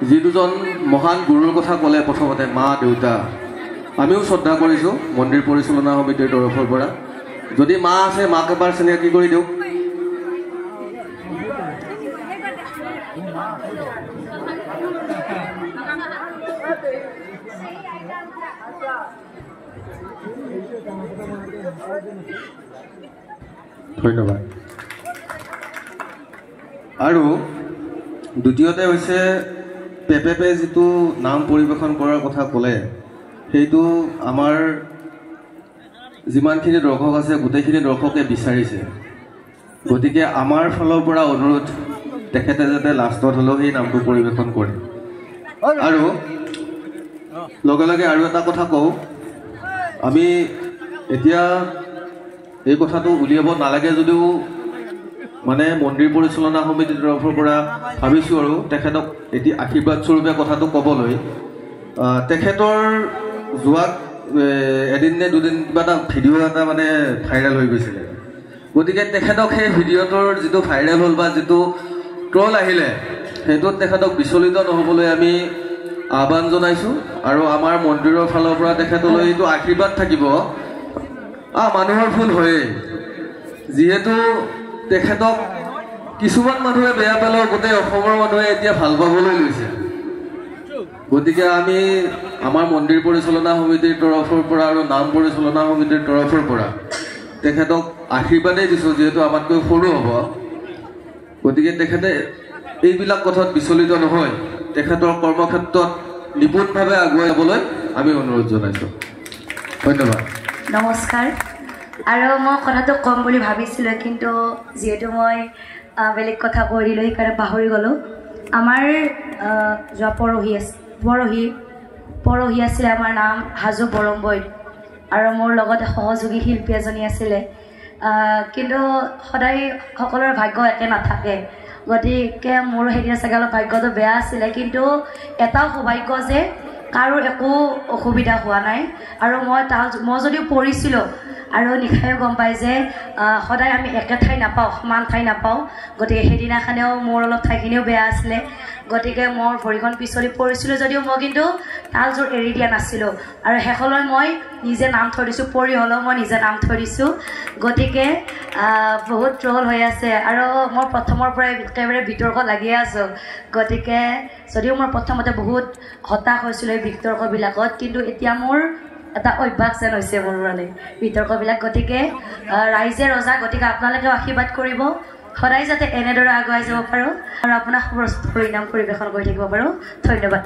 যি দুজন মহান গুৰুৰ কথা ক'লে প্ৰথমতে মা দেউতা আমিও শ্ৰদ্ধা কৰিছোঁ মন্দিৰ পৰিচালনা সমিতিৰ তৰফৰ পৰা যদি মা আছে মাক এবাৰ চিনাকি কৰি দিওঁ ধন্যবাদ আৰু দ্বিতীয়তে হৈছে পেপেপে যিটো নাম পৰিৱেশন কৰাৰ কথা ক'লে সেইটো আমাৰ যিমানখিনি দৰ্শক আছে গোটেইখিনি দৰ্শকে বিচাৰিছে গতিকে আমাৰ ফালৰ পৰা অনুৰোধ তেখেতে যাতে লাষ্টত হ'লেও সেই নামটো পৰিৱেশন কৰে আৰু লগে লগে আৰু এটা কথা কওঁ আমি এতিয়া এই কথাটো উলিয়াব নালাগে যদিও মানে মন্দিৰ পৰিচালনা সমিতিৰ তৰফৰ পৰা ভাবিছোঁ আৰু তেখেতক এতিয়া আশীৰ্বাদ স্বৰূপে কথাটো ক'বলৈ তেখেতৰ যোৱা এদিন নে দুদিন কিবা এটা ভিডিঅ' এটা মানে ভাইৰেল হৈ গৈছিলে গতিকে তেখেতক সেই ভিডিঅ'টোৰ যিটো ভাইৰেল হ'ল বা যিটো ট্ৰল আহিলে সেইটোত তেখেতক বিচলিত নহ'বলৈ আমি আহ্বান জনাইছোঁ আৰু আমাৰ মন্দিৰৰ ফালৰ পৰা তেখেতলৈ এইটো আশীৰ্বাদ থাকিব মানুহৰ ভুল হয়েই যিহেতু তেখেতক কিছুমান মানুহে বেয়া পালেও গোটেই অসমৰ মানুহে এতিয়া ভাল পাবলৈ লৈছে গতিকে আমি আমাৰ মন্দিৰ পৰিচালনা সমিতিৰ তৰফৰ পৰা আৰু নাম পৰিচালনা সমিতিৰ তৰফৰ পৰা তেখেতক আশীৰ্বাদেই দিছোঁ যিহেতু আমাতকৈ সৰু হ'ব গতিকে তেখেতে এইবিলাক কথাত বিচলিত নহয় তেখেতৰ কৰ্মক্ষেত্ৰত নিপুণভাৱে আগুৱাই যাবলৈ আমি অনুৰোধ জনাইছোঁ ধন্যবাদ নমস্কাৰ আৰু মই কথাটো ক'ম বুলি ভাবিছিলোঁ কিন্তু যিহেতু মই বেলেগ কথা কৈ দিলোঁ সেইকাৰণে পাহৰি গ'লোঁ আমাৰ যোৱা পৰহি আছিলে আমাৰ নাম হাজো বৰম্বৈ আৰু মোৰ লগতে সহযোগী শিল্পী এজনী আছিলে কিন্তু সদায় সকলোৰে ভাগ্য একে নাথাকে গতিকে মোৰ সেইদিনা চাগে অলপ ভাগ্যটো বেয়া আছিলে কিন্তু এটাও সৌভাগ্য যে কাৰো একো অসুবিধা হোৱা নাই আৰু মই যদিও পৰিছিলোঁ আৰু নিশায়ো গম পায় যে সদায় আমি একে ঠাই নাপাওঁ সমান ঠাই নাপাওঁ গতিকে সেইদিনাখনেও মোৰ অলপ ঠাইখিনিও বেয়া আছিলে গতিকে মোৰ ভৰিখন পিছলি পৰিছিলোঁ যদিও মই কিন্তু তালযোৰ এৰি দিয়া নাছিলোঁ আৰু শেষলৈ মই নিজে নাম থৈ দিছোঁ পৰি হ'লেও মই নিজে নাম থৈ দিছোঁ গতিকে বহুত ট্ৰল হৈ আছে আৰু মই প্ৰথমৰ পৰাই একেবাৰে বিতৰ্ক লাগিয়ে আছোঁ গতিকে যদিও মই প্ৰথমতে বহুত হতাশ হৈছিলোঁ এই বিতৰ্কবিলাকত কিন্তু এতিয়া মোৰ এটা অভ্যাস যেন হৈছে মোৰ মানে বিতৰ্কবিলাক গতিকে ৰাইজে ৰজা গতিকে আপোনালোকেও আশীৰ্বাদ কৰিব সদায় যাতে এনেদৰে আগুৱাই যাব পাৰোঁ আৰু আপোনাক পৰিণাম পৰিৱেশন কৰি থাকিব পাৰোঁ ধন্যবাদ